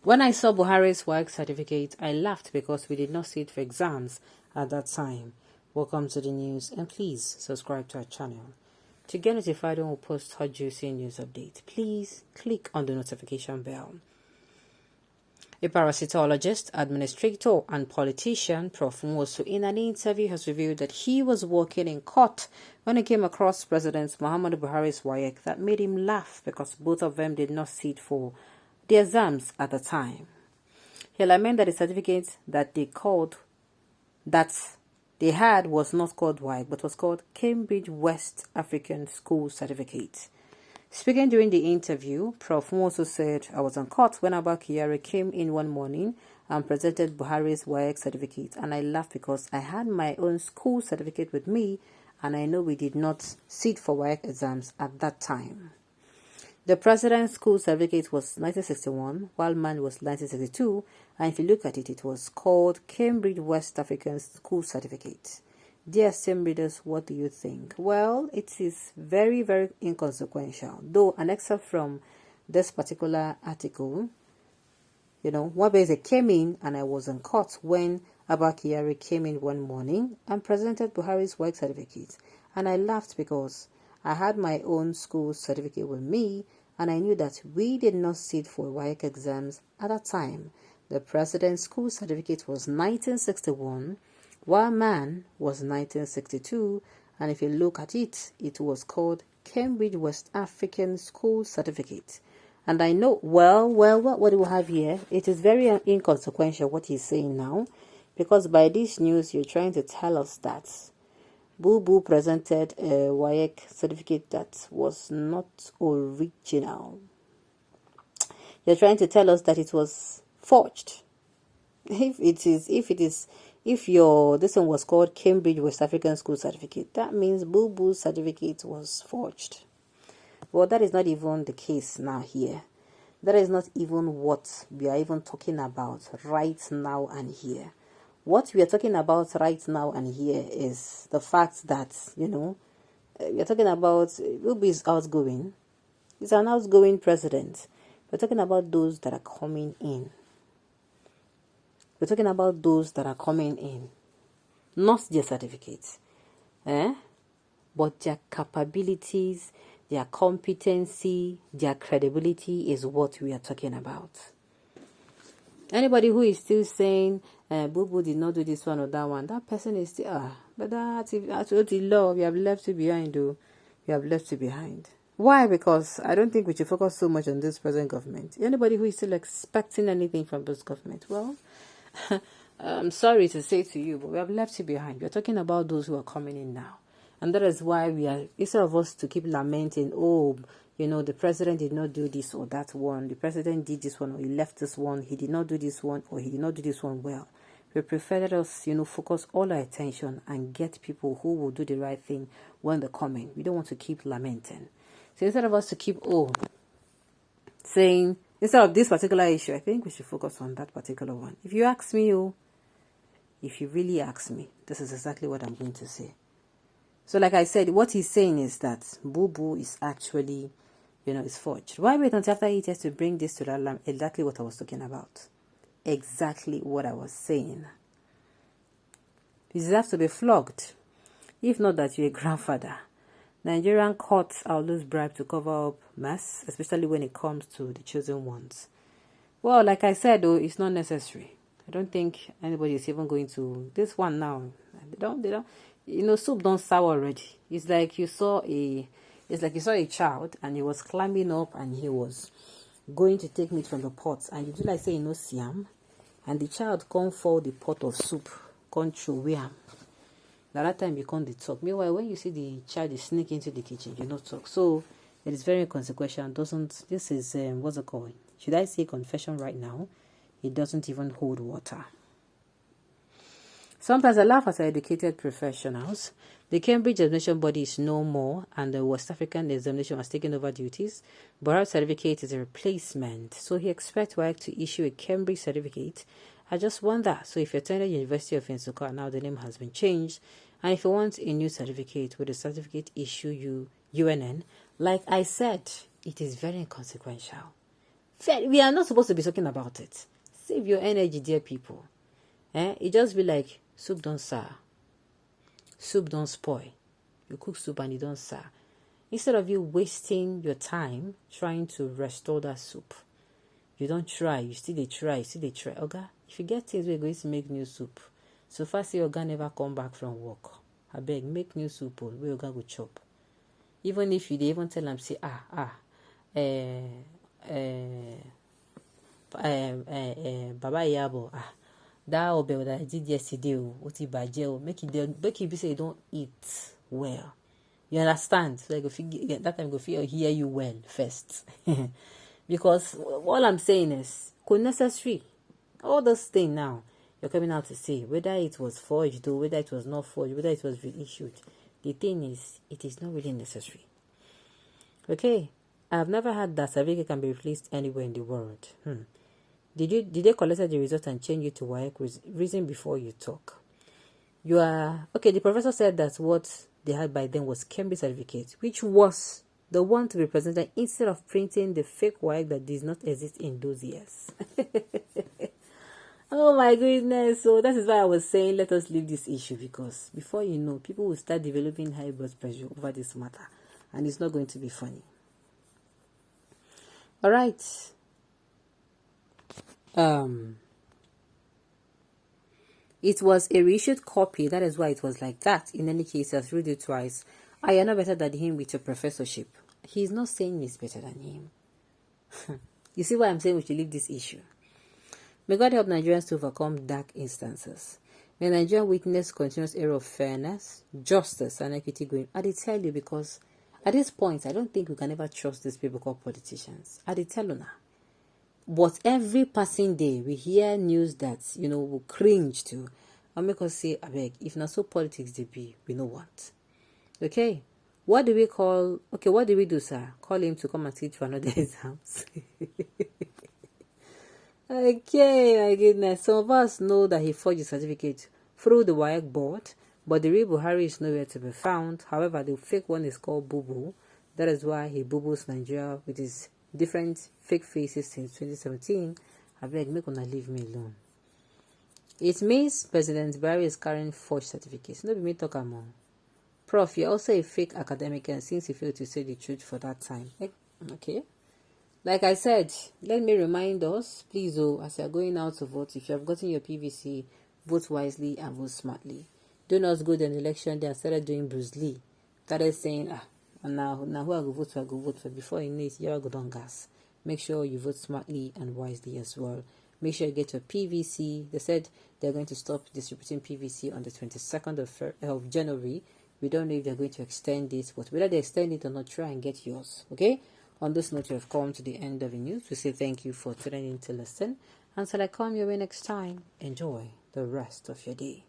When I saw Buhari's Waec certificate, I laughed because we did not sit for exams at that time. Welcome to the news, and please subscribe to our channel. To get notified when we post hot juicy news update, please click on the notification bell. A parasitologist, administrator, and politician, Prof. Nwosu, in an interview has revealed that he was working in court when he came across President Muhammadu Buhari's Waec. That made him laugh because both of them did not sit for the exams at the time. He lamented that the certificate that they had was not called Waec, but was called Cambridge West African School Certificate. Speaking during the interview, Prof. Nwosu said, "I was on court when Abba Kyari came in one morning and presented Buhari's Waec certificate, and I laughed because I had my own school certificate with me, and I know we did not sit for Waec exams at that time." The president's school certificate was 1961, while mine was 1962, and if you look at it, it was called Cambridge West African School Certificate. Dear esteemed readers, what do you think? Well, it is very, very inconsequential. Though an excerpt from this particular article, what basically came in and I was in court when Abba Kyari came in one morning and presented Buhari's Waec certificate. And I laughed because I had my own school certificate with me and I knew that we did not sit for Waec exams at that time. The president's school certificate was 1961. While man was 1962, and if you look at it, it was called Cambridge West African School Certificate. And I know, what do we have here? It is very inconsequential what he's saying now, because by this news, you're trying to tell us that Boo Boo presented a Waec certificate that was not original. You're trying to tell us that it was forged. If this one was called Cambridge West African School Certificate, that means Boo Boo's certificate was forged. Well, that is not even the case now here. That is not even what we are even talking about right now and here. What we are talking about right now and here is the fact that, we are talking about Boo Boo is outgoing. He's an outgoing president. We're talking about those that are coming in. We're talking about those that are coming in, not their certificates, but their capabilities, their competency, their credibility is what we are talking about. Anybody who is still saying, Boo Boo did not do this one or that one, that person is still, but that's the law, we have left it behind, though. We have left it behind. Why? Because I don't think we should focus so much on this present government. Anybody who is still expecting anything from this government, well, I'm sorry to say to you, but we have left it behind. We're talking about those who are coming in now. And that is why we are, instead of us to keep lamenting, the president did not do this or that one, the president did this one or he left this one, he did not do this one or he did not do this one well. We prefer that us, focus all our attention and get people who will do the right thing when they're coming. We don't want to keep lamenting. So instead of us to keep, saying, instead of this particular issue, I think we should focus on that particular one. If you ask me, if you really ask me, this is exactly what I'm going to say. So like I said, what he's saying is that Boo Boo is actually, is forged. Why wait until after 8 years to bring this to that? Exactly what I was talking about. Exactly what I was saying. You have to be flogged. If not that you're a grandfather. Nigerian courts are always bribed to cover up mess, especially when it comes to the chosen ones. Well, like I said, though, it's not necessary. I don't think anybody is even going to this one now. They don't. Soup don't sour already. It's like you saw a child and he was climbing up and he was going to take meat from the pot, and you do like say Siam, and the child can't fall the pot of soup, can't throw away him. That time you can't talk. Meanwhile, when you see the child is sneak into the kitchen, you not talk. So it is very inconsequential. This is what's it called? Should I say confession right now? It doesn't even hold water. Sometimes I laugh at our educated professionals. The Cambridge examination body is no more, and the West African examination has taken over duties. Buhari certificate is a replacement, so he expects Waec to issue a Cambridge certificate. I just wonder. So if you attended University of Nsukka, now the name has been changed, and if you want a new certificate, will the certificate issue you UNN? Like I said, it is very inconsequential. We are not supposed to be talking about it. Save your energy, dear people. It just be like soup don't sour. Soup don't spoil. You cook soup and it don't sour. Instead of you wasting your time trying to restore that soup, you don't try. You still they try. Oga, if you get things, we're going to make new soup. So far, say Oga never come back from work. I beg, make new soup. Where Oga go chop. Even if you they even tell them, say, Baba Yabo, that obe that I did yesterday, oti baje, make it be say you don't eat well. You understand? So I go figure that time go feel hear you well first. Because all I'm saying is necessary. All those things now you're coming out to say, whether it was forged or whether it was not forged, whether it was reissued. The thing is, it is not really necessary. Okay, I've never heard that certificate can be replaced anywhere in the world. Did they collect the result and change it to Waec? Reason before you talk. You are okay. The professor said that what they had by then was Cambridge certificate, which was the one to be presented instead of printing the fake Waec that did not exist in those years. Oh my goodness. So that is why I was saying let us leave this issue, because before you know, people will start developing high blood pressure over this matter, and it's not going to be funny. All right. It was a reissued copy. That is why it was like that. In any case, I've read it twice. I am not better than him with your professorship. He's not saying he's better than him. You see why I'm saying we should leave this issue. May God help Nigerians to overcome dark instances. May Nigeria witness continuous era of fairness, justice, and equity going. I did tell you, because at this point, I don't think we can ever trust these people called politicians. I did tell you now. But every passing day, we hear news that, we cringe to. And make us say, I beg, if not so politics they be, we know what. Okay? What do we do, sir? Call him to come and teach for another exams. Okay, my goodness. Some of us know that he forged his certificate through the Waec board, but the real Buhari is nowhere to be found. However, the fake one is called Boo Boo. That is why he boo-boos Nigeria with his different fake faces since 2017. I beg, make una leave me alone. It means President Buhari is carrying forged certificates. No be me talk among. Prof, you're also a fake academic, and since you failed to say the truth for that time. Okay. Like I said, let me remind us, please, as you're going out to vote, if you have gotten your PVC, vote wisely and vote smartly. Do not go to an election day and started doing Bruce Lee. Started saying, now who I go vote for. Before you know it, you're going to gas. Make sure you vote smartly and wisely as well. Make sure you get your PVC. They said they're going to stop distributing PVC on the 22nd of January. We don't know if they're going to extend it, but whether they extend it or not, try and get yours. Okay? On this note, you have come to the end of the news. We say thank you for tuning in to listen. Until I come your way next time, enjoy the rest of your day.